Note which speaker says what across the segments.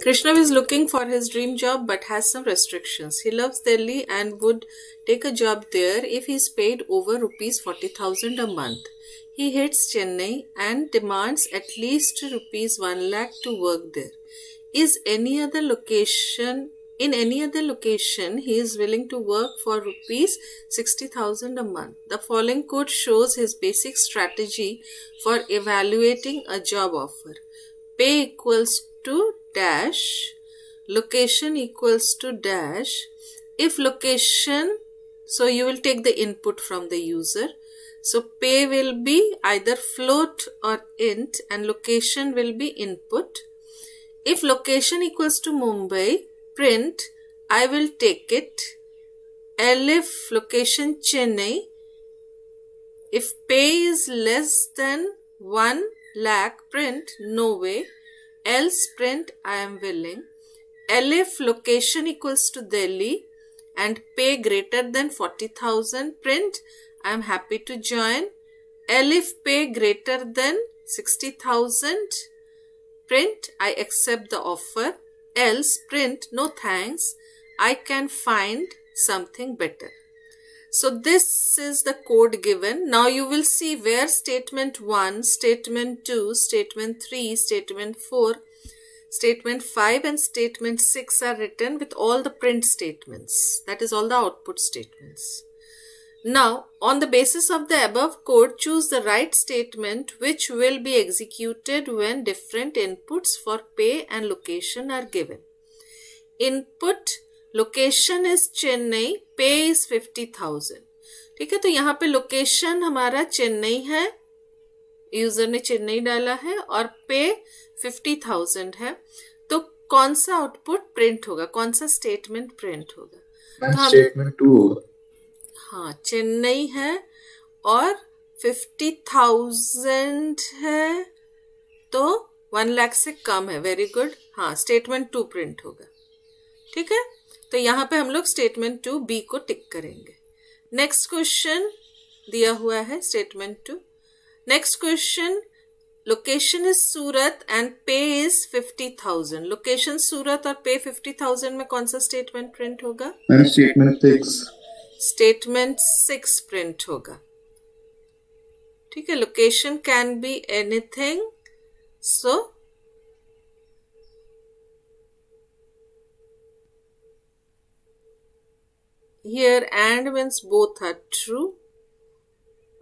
Speaker 1: Krishna is looking for his dream job but has some restrictions. He loves Delhi and would take a job there if he is paid over rupees 40,000 a month. He hates Chennai and demands at least rupees 1 lakh to work there. In any other location, he is willing to work for rupees 60,000 a month. The following code shows his basic strategy for evaluating a job offer. Pay equals to dash, location equals to dash. If location, so you will take the input from the user. So pay will be either float or int and location will be input. If location equals to Mumbai, print I will take it. If location Chennai, if pay is less than 1 lakh, print no way. Else print I am willing. If location equals to Delhi and pay greater than 40,000, print I am happy to join. If pay greater than 60,000, print I accept the offer. Else print no thanks, I can find something better. So this is the code given. Now you will see where statement 1, statement 2, statement 3, statement 4, statement 5 and statement 6 are written with all the print statements. That is all the output statements. Now on the basis of the above code, choose the right statement which will be executed when different inputs for pay and location are given. Input location is Chennai, पे is 50,000. ठीक है, तो यहाँ पे location हमारा चेन्नई है, user ने चेन्नई डाला है और पे 50,000 है. तो कौन सा आउटपुट प्रिंट होगा, कौन सा स्टेटमेंट प्रिंट होगा? तो
Speaker 2: स्टेटमेंट 2 होगा.
Speaker 1: हाँ, चेन्नई है और 50,000 है तो 1 लाख से कम है. Very good. हाँ, स्टेटमेंट 2 प्रिंट होगा. ठीक है, तो यहाँ पे हम लोग स्टेटमेंट 2 बी को टिक करेंगे. नेक्स्ट क्वेश्चन दिया हुआ है statement 2. Next question, location is Surat and पे इज 50,000. लोकेशन सूरत और पे 50,000 में कौन सा स्टेटमेंट प्रिंट होगा?
Speaker 2: स्टेटमेंट 6.
Speaker 1: स्टेटमेंट 6 प्रिंट होगा. ठीक है, location can be anything. So here and means both are true.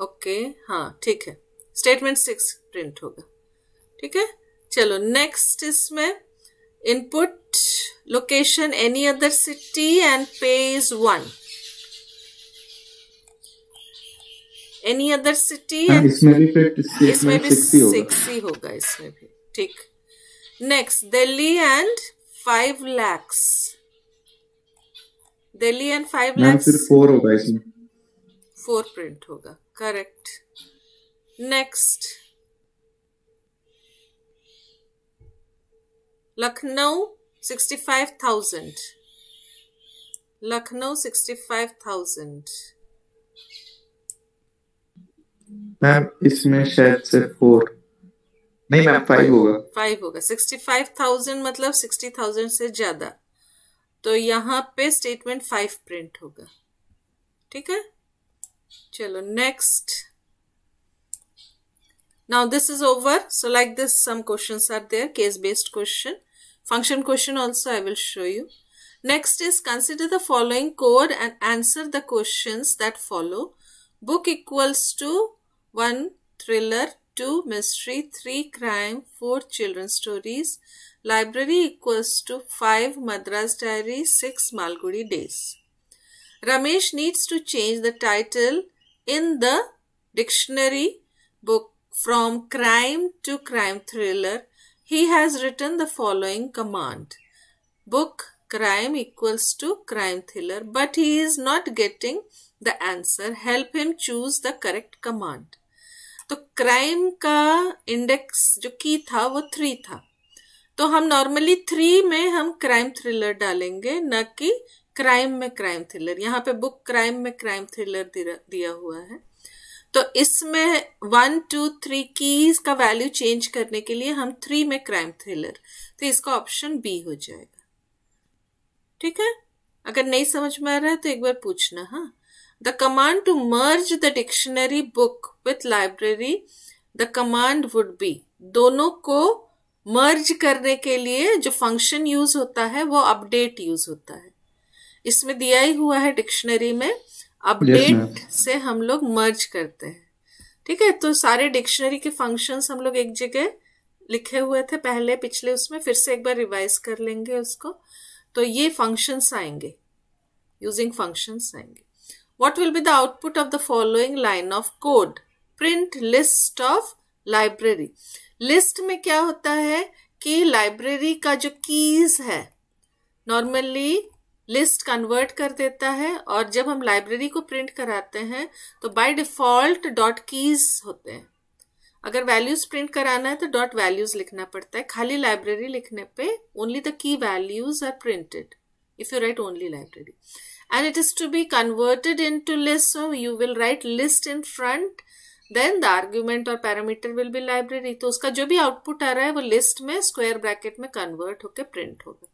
Speaker 1: Okay, हाँ ठीक है, स्टेटमेंट 6 प्रिंट होगा. ठीक है, चलो नेक्स्ट इसमें input location any other city and पे इज 1. एनी अदर सिटी
Speaker 2: इसमें भी
Speaker 1: 6 ही होगा इसमें भी. ठीक. Next Delhi and 5 lakhs. Delhi and 5 lakhs
Speaker 2: 4 होगा इसमें.
Speaker 1: 4 प्रिंट होगा. Correct. Next Lucknow 65,000. Lucknow 65,000.
Speaker 2: Ma'am इसमें शायद से 4 नहीं मैम 5 होगा.
Speaker 1: 5 होगा. 65,000 मतलब 60,000 से ज्यादा, तो यहाँ पे स्टेटमेंट 5 प्रिंट होगा. ठीक है, चलो next. Now this is over. So like this some questions are there, case based question, function question also I will show you. Next is consider the following code and answer the questions that follow. Book equals to 1 thriller, 2 mystery, 3 crime, 4 children's stories. Library equals to 5 Madras Diary, 6 Malgudi Days. Ramesh needs to change the title in the dictionary book from crime to crime thriller. He has written the following command. Book crime equals to crime thriller, but he is not getting the answer. Help him choose the correct command. तो crime का index जो की था वो 3 था, तो हम normally 3 में हम क्राइम थ्रिलर डालेंगे, न कि क्राइम में क्राइम थ्रिलर. यहाँ पे बुक क्राइम में क्राइम थ्रिलर दिया हुआ है. तो इसमें 1 2 3 कीज का वैल्यू चेंज करने के लिए हम 3 में क्राइम थ्रिलर, तो इसका ऑप्शन बी हो जाएगा। ठीक है, अगर नहीं समझ में आ रहा है तो एक बार पूछना। हाँ, the command to merge the dictionary book with library, the command would be, दोनों को मर्ज करने के लिए जो फंक्शन यूज होता है वो अपडेट यूज होता है। इसमें दिया ही हुआ है डिक्शनरी में, अपडेट से हम लोग मर्ज करते हैं। ठीक है, तो सारे डिक्शनरी के फंक्शंस हम लोग एक जगह लिखे हुए थे पहले पिछले उसमें, फिर से एक बार रिवाइज कर लेंगे उसको। तो ये फंक्शंस आएंगे, यूजिंग फंक्शंस आएंगे। What will be the output of the following line of code? Print list of library. List में क्या होता है कि लाइब्रेरी का जो कीज है नॉर्मली लिस्ट कन्वर्ट कर देता है, और जब हम लाइब्रेरी को प्रिंट कराते हैं तो बाय डिफॉल्ट डॉट कीज होते हैं। अगर वैल्यूज प्रिंट कराना है तो डॉट वैल्यूज लिखना पड़ता है। खाली लाइब्रेरी लिखने पे only the key values are printed if you write only library, and it is to be converted into list, so you will write list in front, then the argument or parameter will be library। तो उसका जो भी output आ रहा है वो list में square bracket में convert होकर प्रिंट होगा।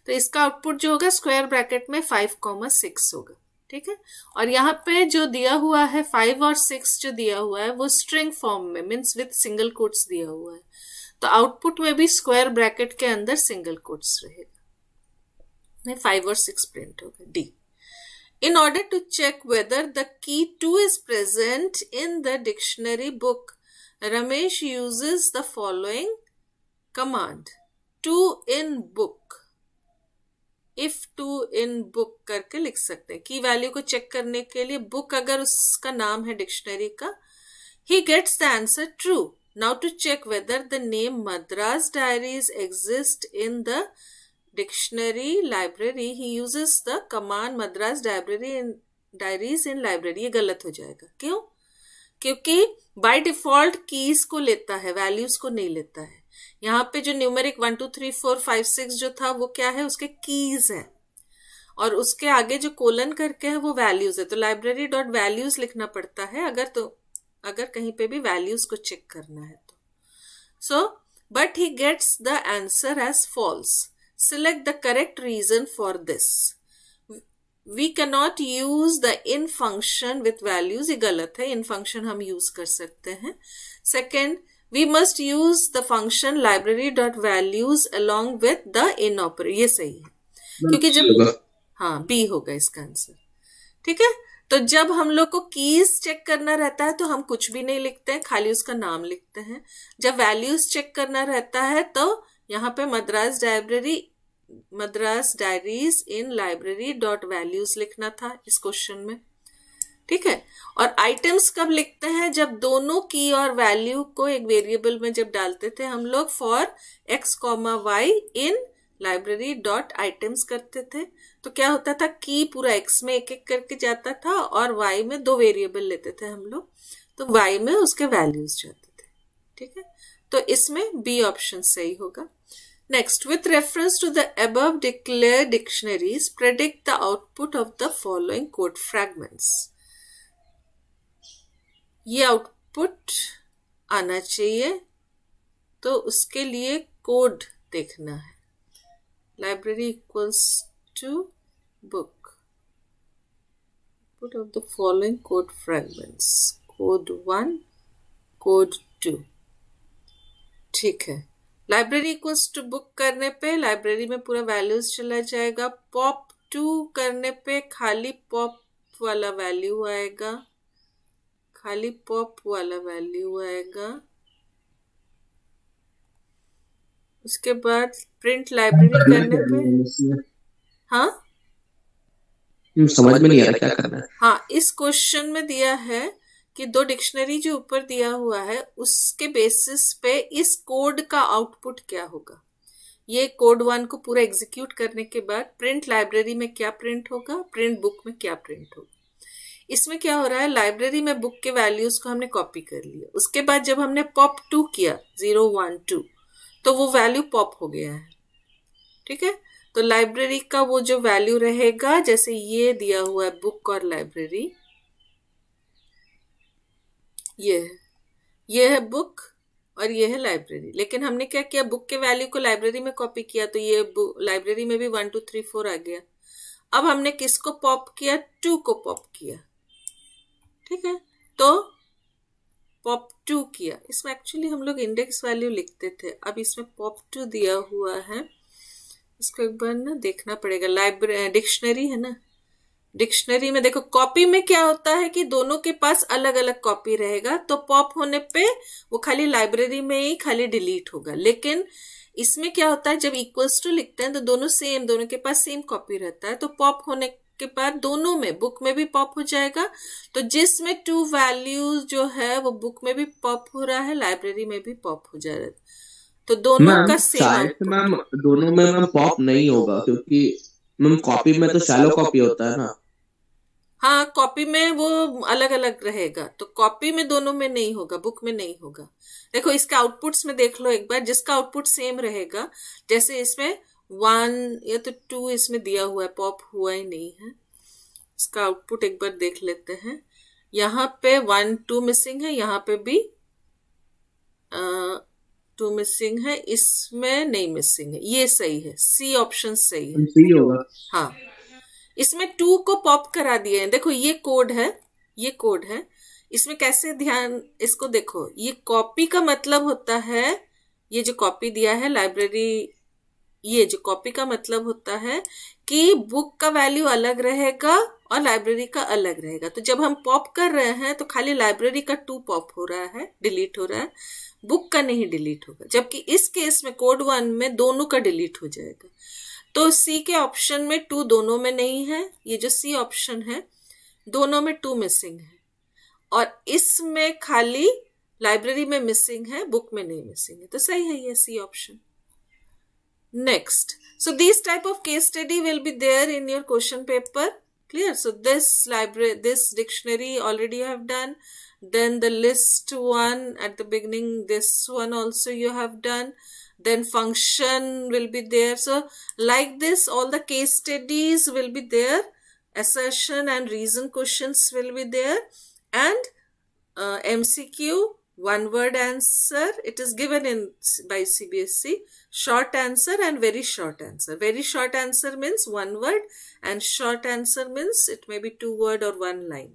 Speaker 1: तो इसका आउटपुट जो होगा स्क्वायर ब्रैकेट में 5,6 होगा। ठीक है, और यहाँ पे जो दिया हुआ है 5 और 6 जो दिया हुआ है वो स्ट्रिंग फॉर्म में मीन्स विथ सिंगल कोट्स दिया हुआ है, तो आउटपुट में भी स्क्वायर ब्रैकेट के अंदर सिंगल कोट्स रहेगा। 5 और 6 प्रिंट होगा। D, in order to check whether the key 2 is present in the dictionary book, Ramesh uses the following command: to in book, if to in book करके लिख सकते हैं। की वैल्यू को चेक करने के लिए बुक अगर उसका नाम है डिक्शनरी का, he gets the answer true. Now to check whether the name Madras Diaries exist in the dictionary library, he uses the command Madras Diaries in library। ये गलत हो जाएगा। क्यों? क्योंकि बाय डिफॉल्ट कीज को लेता है, वैल्यूज को नहीं लेता है। यहाँ पे जो न्यूमेरिक 1 2 3 4 5 6 जो था वो क्या है, उसके कीज है, और उसके आगे जो कोलन करके है वो वैल्यूज है। तो लाइब्रेरी डॉट वैल्यूज लिखना पड़ता है अगर कहीं पे भी वैल्यूज को चेक करना है तो। So but he gets the answer as false. Select the correct reason for this. We cannot use the in function with values, ये गलत है। in function हम use कर सकते हैं। Second, we must use the function library dot values along with the in operator, ये सही है, क्योंकि जब हाँ B होगा इसका आंसर। ठीक है, तो जब हम लोग को कीज चेक करना रहता है तो हम कुछ भी नहीं लिखते हैं, खाली उसका नाम लिखते हैं। जब वैल्यूज चेक करना रहता है तो यहाँ पे मद्रास डायरीज इन लाइब्रेरी डॉट वैल्यूज लिखना था इस क्वेश्चन में। ठीक है, और आइटम्स कब लिखते हैं? जब दोनों की और वैल्यू को एक वेरिएबल में जब डालते थे हम लोग for x, y in library dot items करते थे, तो क्या होता था, की पूरा x में एक एक करके जाता था और y में 2 वेरिएबल लेते थे हम लोग, तो y में उसके वैल्यूज जाते थे। ठीक है, तो इसमें बी ऑप्शन सही होगा। Next, with reference to the above declared dictionaries, predict the output of the following code fragments. ये आउटपुट आना चाहिए, तो उसके लिए कोड देखना है। Library equals to book. Output of the following code fragments. Code 1, code 2. ठीक है, लाइब्रेरी इक्वल्स टू बुक करने पे लाइब्रेरी में पूरा वैल्यूज चला जाएगा। पॉप 2 करने पे खाली पॉप वाला वैल्यू आएगा, खाली पॉप वाला वैल्यू आएगा। उसके बाद प्रिंट लाइब्रेरी करने पे हाँ
Speaker 2: समझ में नहीं आ रहा क्या करना है।
Speaker 1: हाँ, इस क्वेश्चन में दिया है कि 2 डिक्शनरी जो ऊपर दिया हुआ है उसके बेसिस पे इस कोड का आउटपुट क्या होगा। ये कोड 1 को पूरा एग्जीक्यूट करने के बाद प्रिंट लाइब्रेरी में क्या प्रिंट होगा, प्रिंट बुक में क्या प्रिंट होगा। इसमें क्या हो रहा है, लाइब्रेरी में बुक के वैल्यूज को हमने कॉपी कर लिया, उसके बाद जब हमने पॉप 2 किया 0 1 2 तो वो वैल्यू पॉप हो गया है। ठीक है, तो लाइब्रेरी का वो जो वैल्यू रहेगा, जैसे ये दिया हुआ है बुक और लाइब्रेरी, ये है बुक और ये है लाइब्रेरी। लेकिन हमने क्या किया, बुक के वैल्यू को लाइब्रेरी में कॉपी किया, तो ये लाइब्रेरी में भी 1 2 3 4 आ गया। अब हमने किसको पॉप किया, 2 को पॉप किया, ठीक है, तो पॉप 2 किया। इसमें एक्चुअली हम लोग इंडेक्स वैल्यू लिखते थे, अब इसमें पॉप 2 दिया हुआ है, इसको एक बार ना देखना पड़ेगा। लाइब्रेरी डिक्शनरी है ना, डिक्शनरी में देखो कॉपी में क्या होता है कि दोनों के पास अलग अलग कॉपी रहेगा, तो पॉप होने पे वो खाली लाइब्रेरी में ही खाली डिलीट होगा। लेकिन इसमें क्या होता है, जब इक्वल्स टू लिखते हैं तो दोनों सेम, दोनों के पास सेम कॉपी रहता है, तो पॉप होने के बाद दोनों में, बुक में भी पॉप हो जाएगा। तो जिसमें 2 वैल्यूज जो है वो बुक में भी पॉप हो रहा है, लाइब्रेरी में भी पॉप हो जा रहा है, तो दोनों का सेम आउटपुट।
Speaker 3: मैम दोनों में मैम पॉप नहीं होगा, क्योंकि मैम कॉपी में तो शैलो कॉपी होता है ना।
Speaker 1: हाँ, कॉपी में वो अलग अलग रहेगा, तो कॉपी में दोनों में नहीं होगा, बुक में नहीं होगा। देखो इसके आउटपुट्स में देख लो एक बार, जिसका आउटपुट सेम रहेगा, जैसे इसमें 1 या तो 2 इसमें दिया हुआ है, पॉप हुआ ही नहीं है। इसका आउटपुट एक बार देख लेते हैं। यहाँ पे 1 2 मिसिंग है, यहाँ पे भी 2 मिसिंग है, इसमें नहीं मिसिंग है, ये सही है, सी ऑप्शन सही है,
Speaker 3: सही होगा।
Speaker 1: हाँ, इसमें 2 को पॉप करा दिए हैं। देखो ये कोड है, ये कोड है, इसमें कैसे ध्यान, इसको देखो, ये कॉपी का मतलब होता है, ये जो कॉपी दिया है लाइब्रेरी, ये जो कॉपी का मतलब होता है कि बुक का वैल्यू अलग रहेगा और लाइब्रेरी का अलग रहेगा। तो जब हम पॉप कर रहे हैं तो खाली लाइब्रेरी का 2 पॉप हो रहा है, डिलीट हो रहा है, बुक का नहीं डिलीट होगा। जबकि इस केस में कोड 1 में दोनों का डिलीट हो जाएगा। तो सी के ऑप्शन में 2 दोनों में नहीं है, ये जो सी ऑप्शन है दोनों में 2 मिसिंग है, और इसमें खाली लाइब्रेरी में मिसिंग है, बुक में नहीं मिसिंग है, तो सही है ये C option. Next, so these type of case study will be there in your question paper, clear? So this library, this dictionary already you have done, then the list one at the beginning, this one also you have done, then function will be there. So like this all the case studies will be there, assertion and reason questions will be there, and MCQ, one word answer, it is given in by CBSE, short answer and very short answer. Very short answer means 1 word and short answer means it may be 2 word or 1 line.